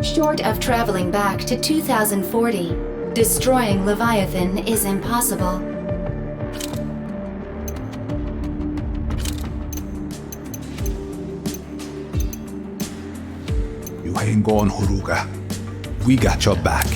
Short of traveling back to 2040, destroying Leviathan is impossible. You hang on, Horuga. We got your back.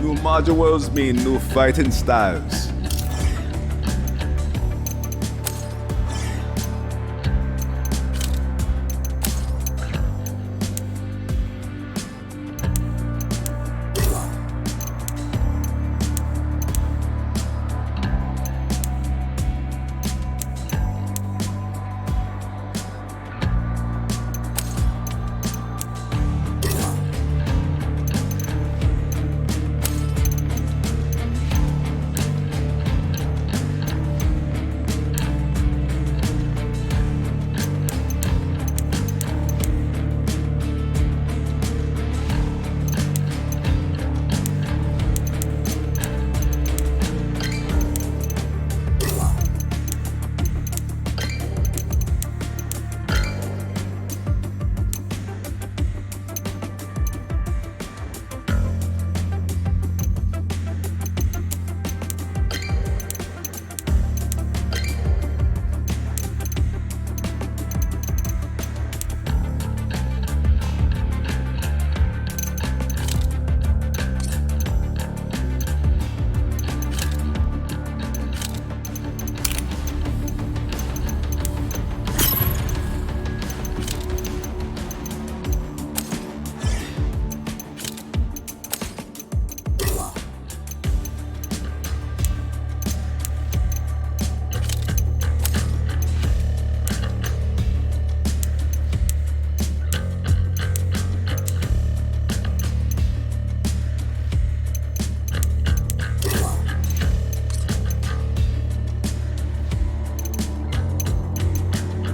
New modules mean new fighting styles.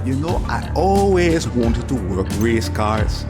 You know, I always wanted to work race cars.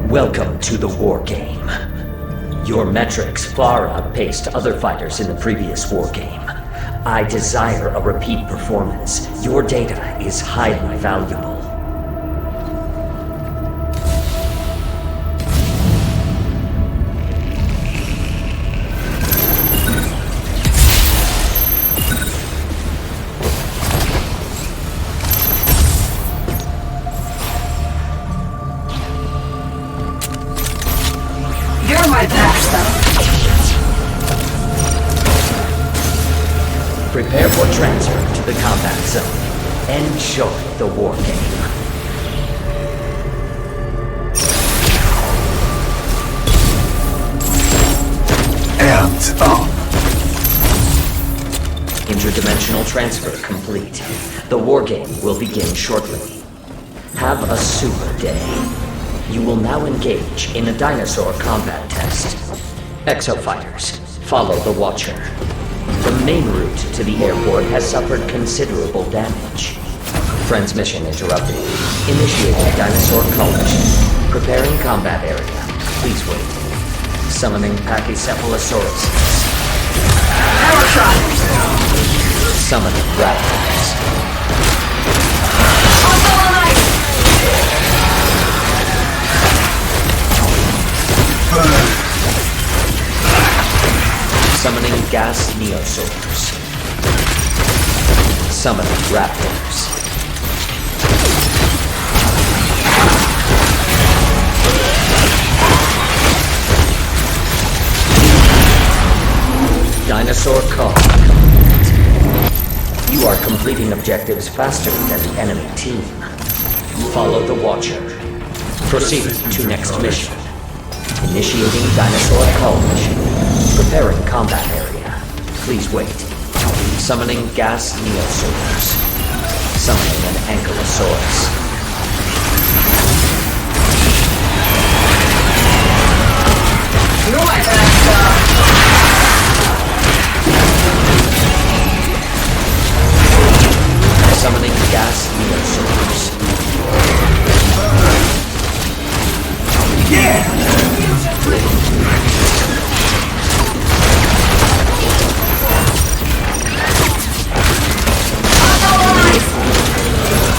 Welcome to the war game. Your metrics far outpaced other fighters in the previous war game. I desire a repeat performance. Your data is highly valuable. Prepare for transfer to the combat zone. Enjoy the war game. And up. Interdimensional transfer complete. The war game will begin shortly. Have a super day. You will now engage in a dinosaur combat test. Exofighters, follow the Watcher. The main route to the airport has suffered considerable damage. Transmission interrupted. Initiating dinosaur collision. Preparing combat area. Please wait. Summoning Pachycephalosaurus. Power shot! Summoning raptors. Hostile on ice! Summoning gas neosaurs. Summoning raptors. Dinosaur call complete. You are completing objectives faster than the enemy team. Follow the Watcher. Proceed to next mission. Initiating dinosaur call mission. Preparing combat area. Please wait. Summoning gas neosaurs. Summoning an ankylosaurus. No, my bad Summoning gas neosaurs.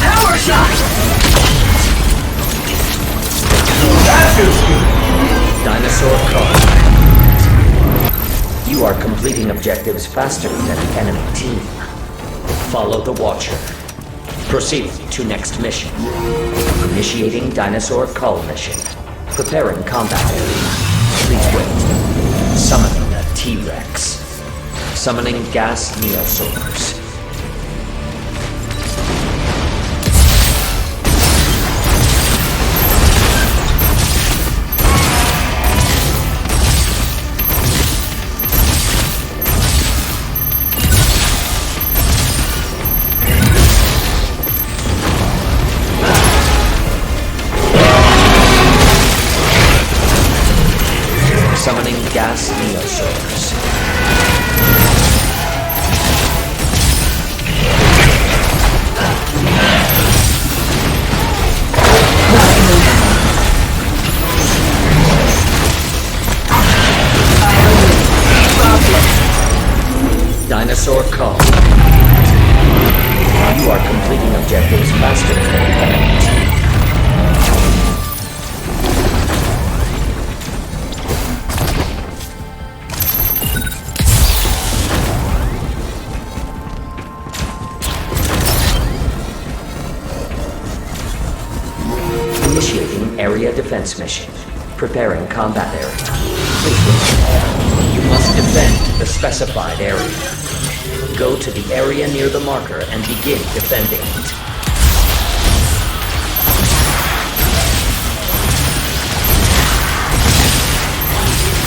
Power shot! Dinosaur call. You are completing objectives faster than the enemy team. Follow the Watcher. Proceed to next mission. Initiating dinosaur call mission. Preparing combat area. Please wait. Summoning a T-Rex. Summoning gas neosaurs. Summoning gas neosaurs. Dinosaur call. You are completing objectives faster than the enemy team. Initiating area defense mission. Preparing combat area. Please wait. You must defend the specified area. Go to the area near the marker and begin defending it.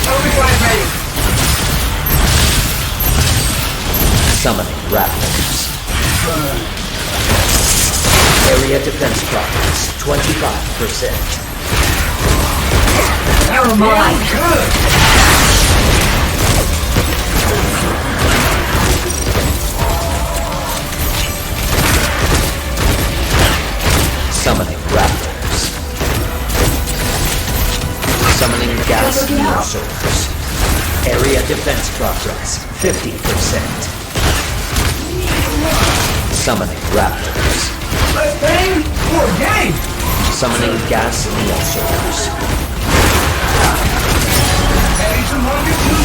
Overdrive ready! Summoning raptors. Area defense progress 25%. Never mind! Summoning raptors. Summoning gas dinosaurs. Area defense progress 50%. Summoning raptors. Let's bang for a game! Summoning gas neosaurs. Hey, some rocket too!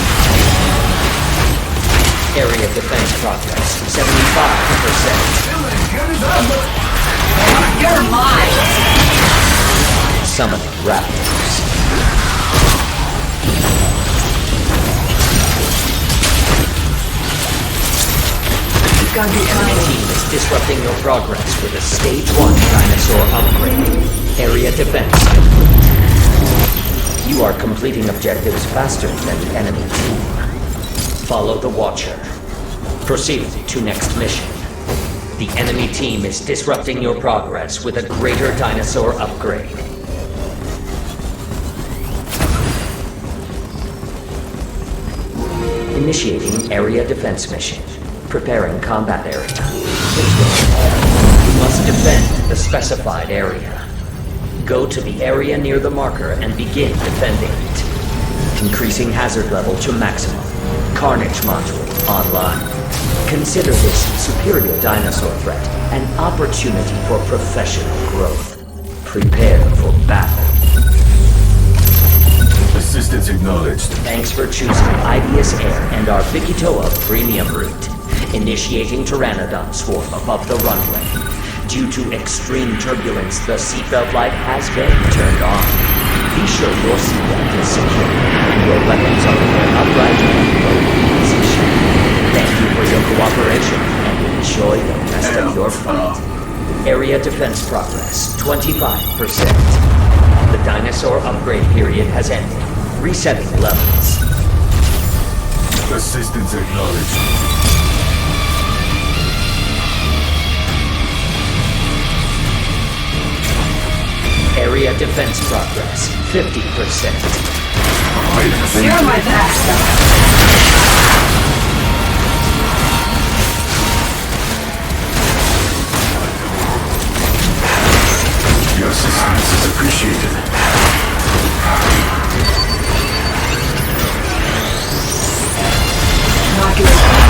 Area defense progress 75%. Feeling good as ever! You're mine! Summoning raptors. You've got to be The kind. team is disrupting your progress with a Stage 1 dinosaur upgrade. Area defense complete. You are completing objectives faster than the enemy team. Follow the Watcher. Proceed to next mission. The enemy team is disrupting your progress with a greater dinosaur upgrade. Initiating area defense mission. Preparing combat area. Please wait. You must defend the specified area. Go to the area near the marker and begin defending it. Increasing hazard level to maximum. Carnage module online. Consider this superior dinosaur threat an opportunity for professional growth. Prepare for battle. Assistance acknowledged. Thanks for choosing Ibius Air and our Vikitoa premium route. Initiating Pteranodon swarm above the runway. Due to extreme turbulence, the seatbelt light has been turned on. Be sure your seatbelt is secure and your weapons are in their upright and loaded position. Thank you for your cooperation and enjoy the rest of your flight. Area defense progress, 25%. The dinosaur upgrade period has ended. Resetting levels. Assistance acknowledged. Area defense progress, 50%. You're my backstab. Your assistance is appreciated. Not good.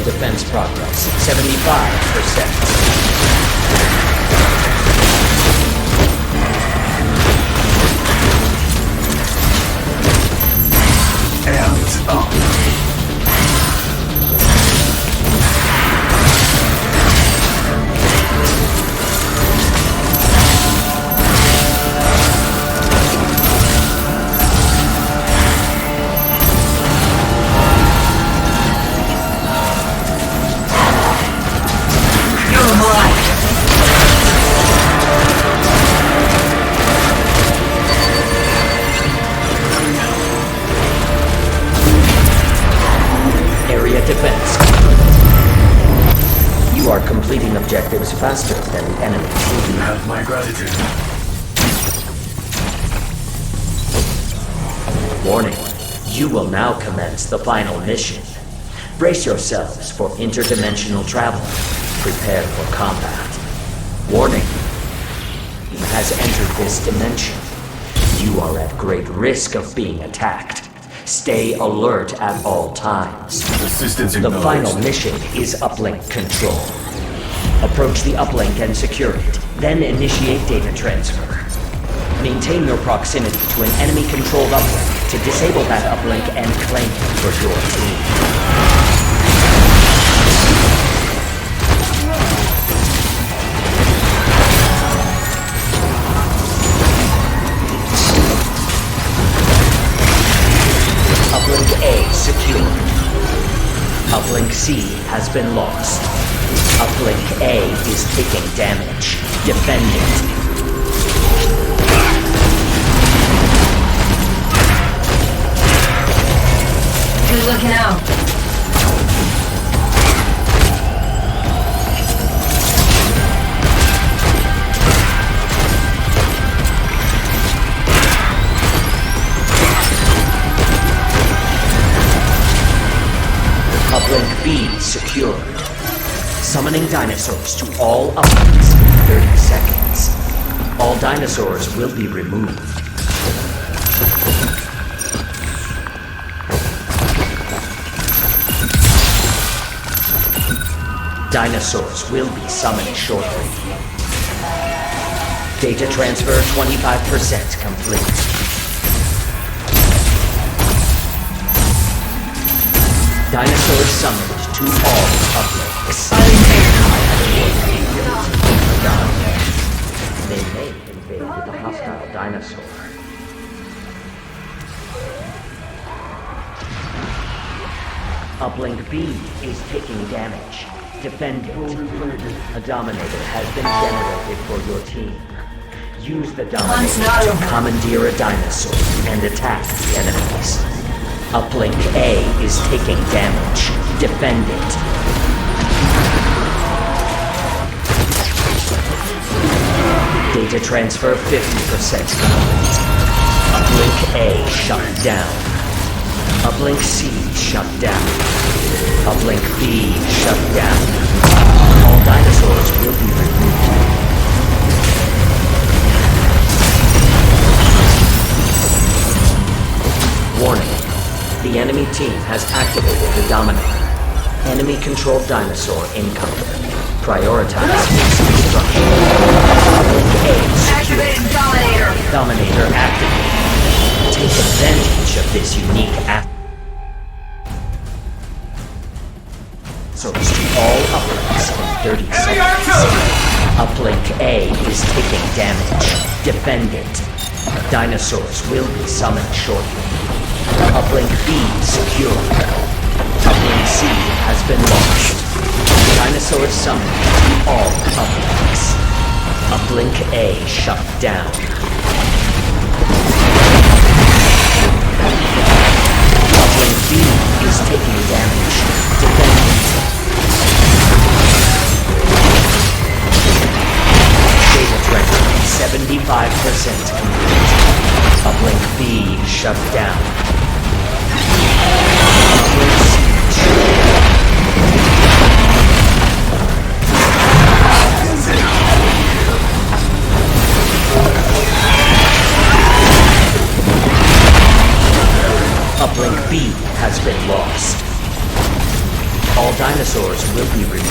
Defense progress, 75%. And up. Defense. You are completing objectives faster than the enemy. You have my gratitude. Warning. You will now commence the final mission. Brace yourselves for interdimensional travel. Prepare for combat. Warning. He has entered this dimension. You are at great risk of being attacked. Stay alert at all times. Assistance The acknowledged. final mission is uplink control. Approach the uplink and secure it, then initiate data transfer. Maintain your proximity to an enemy-controlled uplink to disable that uplink and claim it for your team. Uplink A secured. Uplink C has been lost. Uplink A is taking damage. Defend it. Good looking out. Uplink B secured. Summoning dinosaurs to all uplinks in 30 seconds. All All dinosaurs will be removed. Dinosaurs will be summoned shortly. Data transfer 25% complete. Dinosaurs summoned to all uplifts. They may invade with a hostile dinosaur. Uplink B is taking damage. Defend it. A Dominator has been generated for your team. Use the Dominator to commandeer a dinosaur and attack the enemies. Uplink A is taking damage. Defend it. Data transfer 50% complete. Uplink A shut down. Uplink C shut down. Uplink B shut down. All dinosaurs will be removed. Warning. The enemy team has activated the Dominator. Enemy-controlled dinosaur incoming. Prioritize its destruction. Uplink A secured. Activating Dominator. Dominator activated. Take advantage of this unique So to all uplinks in 30 seconds. Uplink A is taking damage. Defend it. Dinosaurs will be summoned shortly. Uplink B secured. Uplink C has been launched. Dinosaurs summoned to all uplinks. Uplink A shut down. Uplink B is taking damage. Defend it. Data transfer 75% complete. Uplink B shut down. Uplink C shut down. Uplink B has been lost. All dinosaurs will be removed.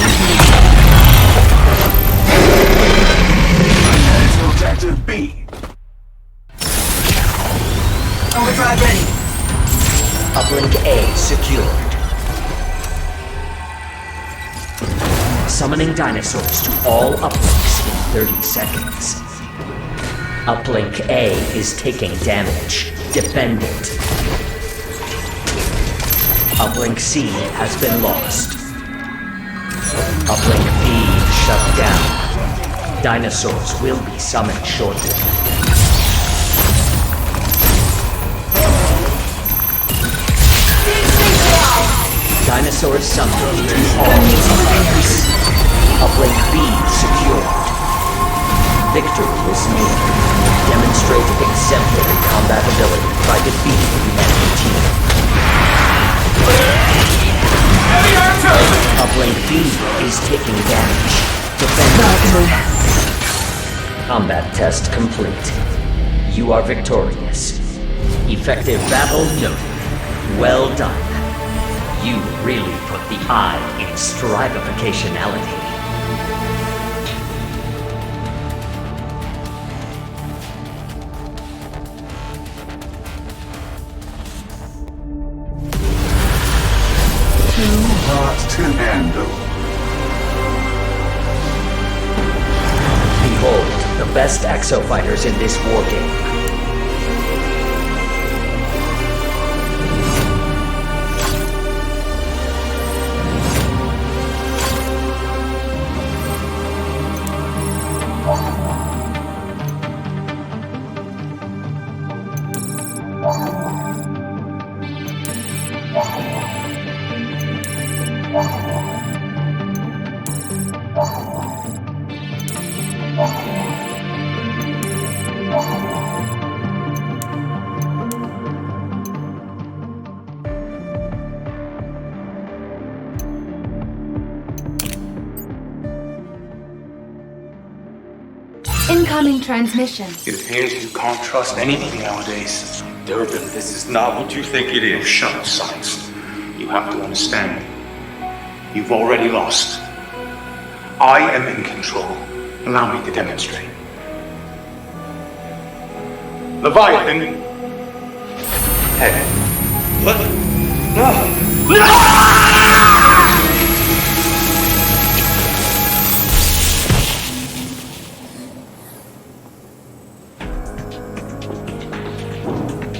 Objective B. Overdrive ready. Uplink A secured. Summoning dinosaurs to all uplinks in 30 seconds. Uplink A is taking damage. Defend it. Uplink C has been lost. Uplink B shut down. Dinosaurs will be summoned shortly. Dinosaurs summoned to all uplinks. Uplink B secured. Victory is near. Demonstrate exemplary combat ability by defeating the enemy team. Uplink B is taking damage. Defend it. Combat test complete. You are victorious. Effective battle noted. Well done. You really put the I in strivificationality. Hard to handle. Behold, the best exofighters in this war game. Incoming transmission. It appears you can't trust anything nowadays. Durbin, this is not what you think it is. Shut up, science. You have to understand. You've already lost. I am in control. Allow me to demonstrate. Leviathan. Head. What? No!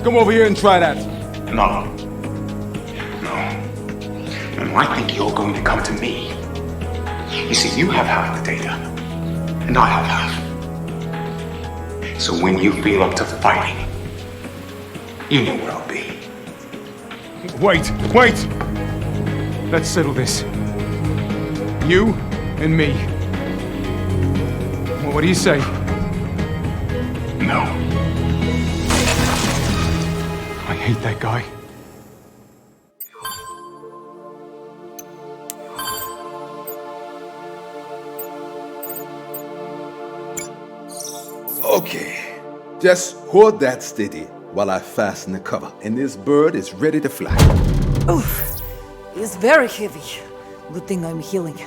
Come over here and try that. No. No. No, I think you're going to come to me. You see, you have half the data, and I have half. So when you feel up to fighting, you know where I'll be. Wait! Let's settle this. You and me. What do you say? No. I hate that guy. Okay, just hold that steady while I fasten the cover, and this bird is ready to fly. Oof. It's very heavy. Good thing I'm healing.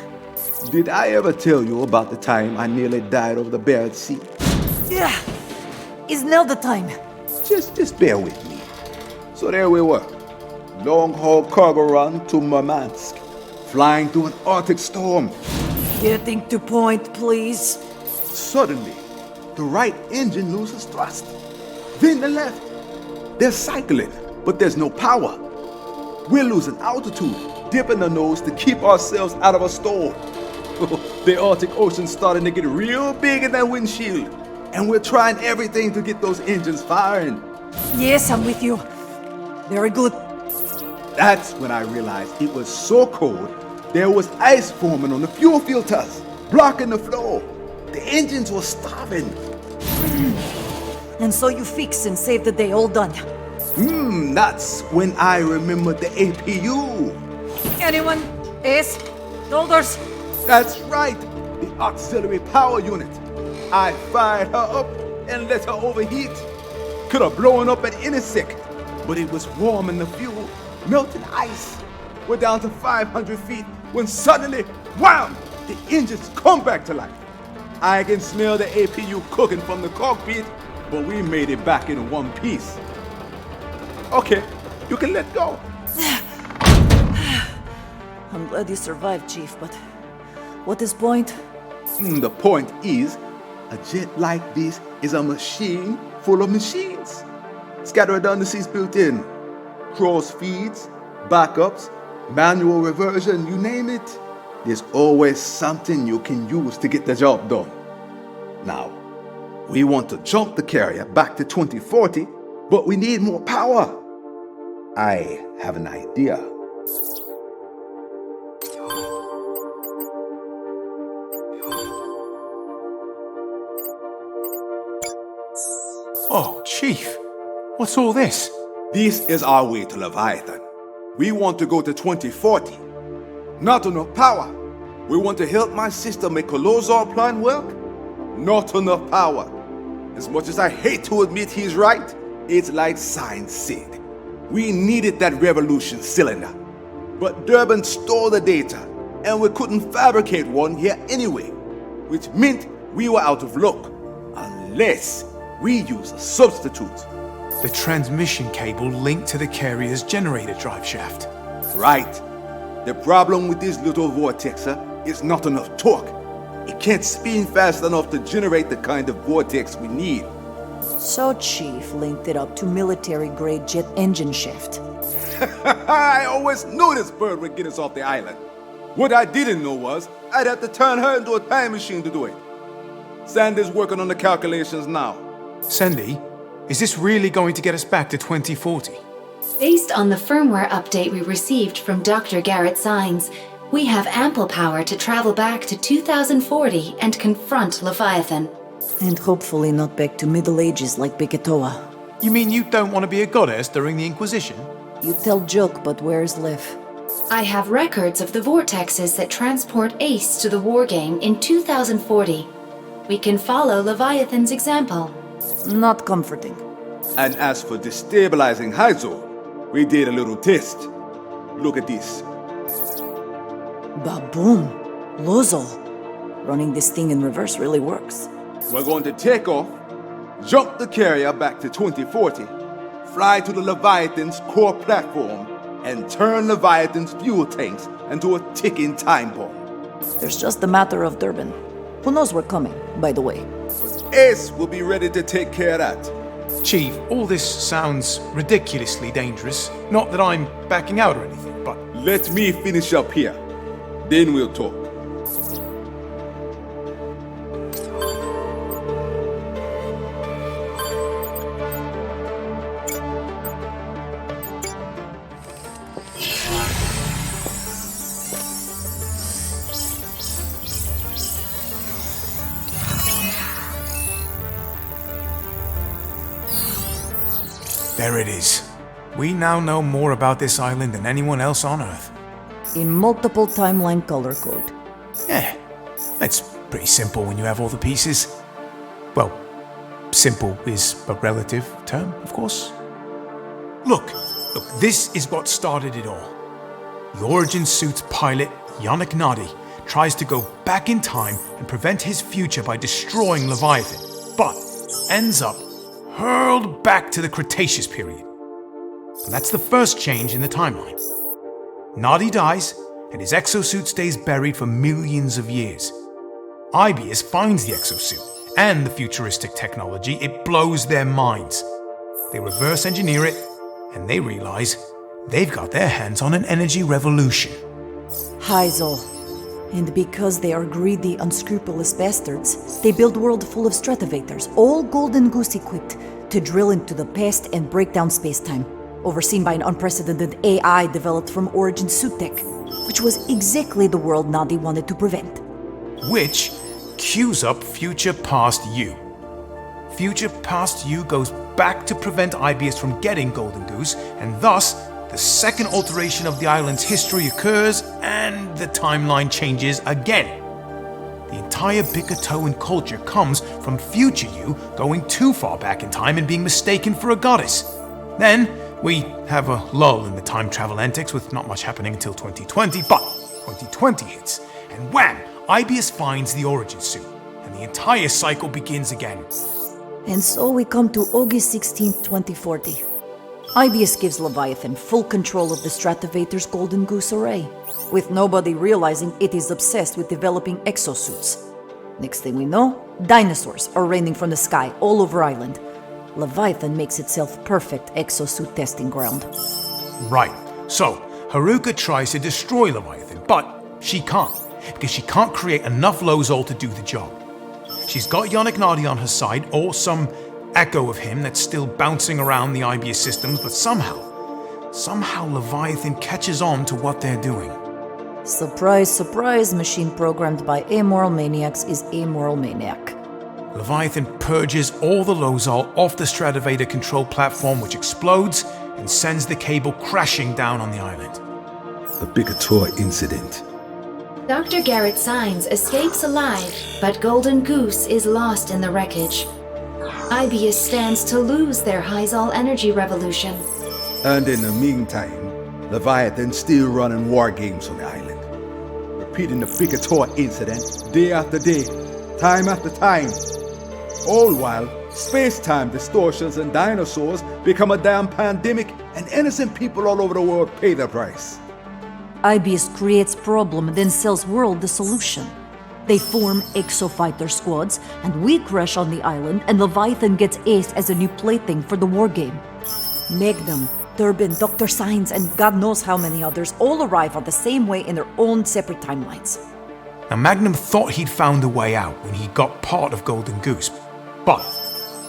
Did I ever tell you about the time I nearly died over the Barrett Sea? Yeah. Is now the time. Just bear with me. So there we were, long-haul cargo run to Murmansk, flying through an Arctic storm. Getting to point, please. Suddenly, the right engine loses thrust. Then the left. They're cycling, but there's no power. We're losing altitude, dipping the nose to keep ourselves out of a storm. The Arctic Ocean's starting to get real big in that windshield, and we're trying everything to get those engines firing. Yes, I'm with you. Very good. That's when I realized it was so cold, there was ice forming on the fuel filters, blocking the flow. The engines were starving. And so you fix and save the day, all done. That's when I remembered the APU. Anyone? Ace? Shoulders? That's right, the auxiliary power unit. I fired her up and let her overheat. Could have blown up at any second, but it was warm in the fuel, melting ice. We're down to 500 feet when suddenly, wham, the engines come back to life. I can smell the APU cooking from the cockpit, but we made it back in one piece. Okay, you can let go. I'm glad you survived, Chief, but what is point? The point is, a jet like this is a machine full of machines. It's got redundancies built in. Cross feeds, backups, manual reversion, you name it. There's always something you can use to get the job done. Now, we want to jump the carrier back to 2040, but we need more power. I have an idea. Oh, Chief. What's all this? This is our way to Leviathan. We want to go to 2040. Not enough power. We want to help my sister make a Lozor plan work. Not enough power. As much as I hate to admit he's right, it's like science said. We needed that revolution cylinder. But Durbin stole the data, and we couldn't fabricate one here anyway, which meant we were out of luck, unless we use a substitute. The transmission cable linked to the carrier's generator drive shaft. Right. The problem with this little vortexer is not enough torque. It can't spin fast enough to generate the kind of vortex we need. So Chief linked it up to military-grade jet engine shaft. I always knew this bird would get us off the island. What I didn't know was I'd have to turn her into a time machine to do it. Sandy's working on the calculations now. Sandy, is this really going to get us back to 2040? Based on the firmware update we received from Dr. Garrett Sines, we have ample power to travel back to 2040 and confront Leviathan. And hopefully not back to Middle Ages like Beketoa. You mean you don't want to be a goddess during the Inquisition? You tell joke, but where's Lev? I have records of the vortexes that transport Ace to the wargame in 2040. We can follow Leviathan's example. Not comforting. And as for destabilizing Hyzo, we did a little test. Look at this. Baboom! Lozol. Running this thing in reverse really works. We're going to take off, jump the carrier back to 2040, fly to the Leviathan's core platform, and turn Leviathan's fuel tanks into a ticking time bomb. There's just a matter of Durban. Who knows we're coming, by the way? But Ace will be ready to take care of that. Chief, all this sounds ridiculously dangerous. Not that I'm backing out or anything, but... Let me finish up here. Then we'll talk. There it is. We now know more about this island than anyone else on Earth. In multiple timeline color code. Yeah, that's pretty simple when you have all the pieces. Well, simple is a relative term, of course. Look, this is what started it all. The Origin Suit's pilot, Yannick Nadi, tries to go back in time and prevent his future by destroying Leviathan, but ends up hurled back to the Cretaceous period. And that's the first change in the timeline. Nadi dies, and his exosuit stays buried for millions of years. Ibius finds the exosuit and the futuristic technology. It blows their minds. They reverse engineer it, and they realize they've got their hands on an energy revolution. Hyzo. And because they are greedy, unscrupulous bastards, they build a world full of stratovators, all golden goose equipped, to drill into the past and break down space-time, overseen by an unprecedented AI developed from Origin Suit Tech, which was exactly the world Nadi wanted to prevent. Which cues up Future Past You. Future Past You goes back to prevent Ibius from getting Golden Goose, and thus the second alteration of the island's history occurs, and the timeline changes again. The entire Bickertoan culture comes from Future You going too far back in time and being mistaken for a goddess. Then, we have a lull in the time travel antics with not much happening until 2020, but 2020 hits, and wham! Ibius finds the Origin Suit, and the entire cycle begins again. And so we come to August 16th, 2040. Ibius gives Leviathan full control of the Stratovator's Golden Goose array, with nobody realizing it is obsessed with developing exosuits. Next thing we know, dinosaurs are raining from the sky all over Island. Leviathan makes itself perfect exosuit testing ground. Right, so Haruka tries to destroy Leviathan, but she can't, because she can't create enough Lozol to do the job. She's got Yannick Nadi on her side, or some echo of him that's still bouncing around the Ibius systems, but somehow Leviathan catches on to what they're doing. Surprise, surprise, machine programmed by amoral maniacs is amoral maniac. Leviathan purges all the Lozol off the Stratovator control platform, which explodes and sends the cable crashing down on the island. The Bickertoa incident. Dr. Garrett Signs escapes alive, but Golden Goose is lost in the wreckage. Ibius stands to lose their Hyzal energy revolution. And in the meantime, Leviathan's still running war games on the island, repeating the Bickertoa incident day after day, time after time. All while space-time distortions and dinosaurs become a damn pandemic and innocent people all over the world pay the price. Ibius creates problem, then sells world the solution. They form exofighter squads, and we crash on the island, and Leviathan gets aced as a new plaything for the war game. Magnum, Durban, Dr. Signs, and God knows how many others all arrive on the same way in their own separate timelines. Now, Magnum thought he'd found a way out when he got part of Golden Goose, but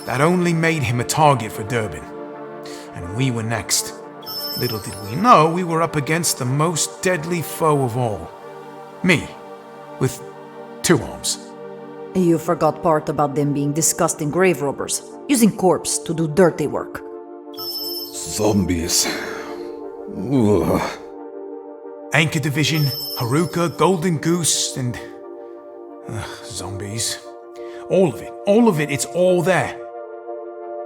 that only made him a target for Durban. And we were next. Little did we know we were up against the most deadly foe of all. Me, with 2 arms. You forgot part about them being disgusting grave robbers, using corpse to do dirty work. Zombies. Ugh. Anchor Division, Haruka, Golden Goose, and... zombies. All of it, it's all there.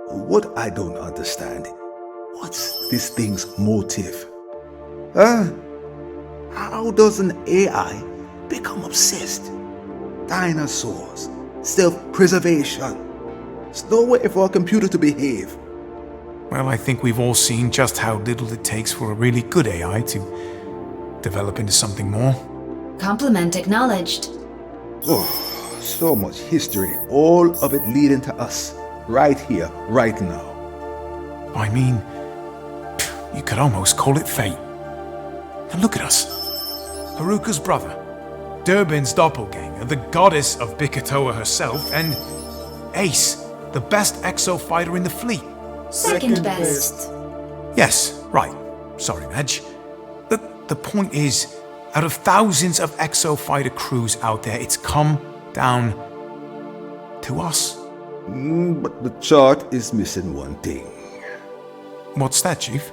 What I don't understand, what's this thing's motive? Huh? How does an AI become obsessed? Dinosaurs, self-preservation. There's no way for a computer to behave. Well, I think we've all seen just how little it takes for a really good AI to develop into something more. Compliment acknowledged. Oh, so much history, all of it leading to us, right here, right now. I mean, you could almost call it fate. And look at us. Haruka's brother, Durbin's doppelganger, the goddess of Bikatoa herself, and Ace, the best exofighter in the fleet. Second best. Yes, right. Sorry, Madge. The point is, out of thousands of exofighter crews out there, it's come down to us. But the chart is missing one thing. What's that, Chief?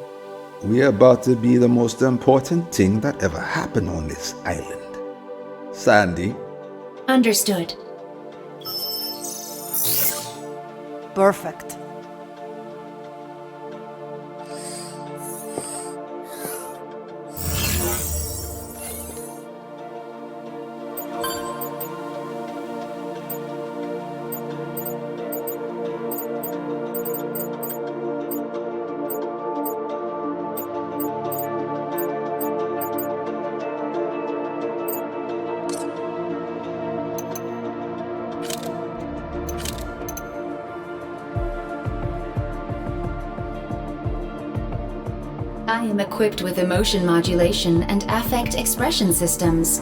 We're about to be the most important thing that ever happened on this island. Sandy? Understood. Perfect. I am equipped with emotion modulation and affect expression systems.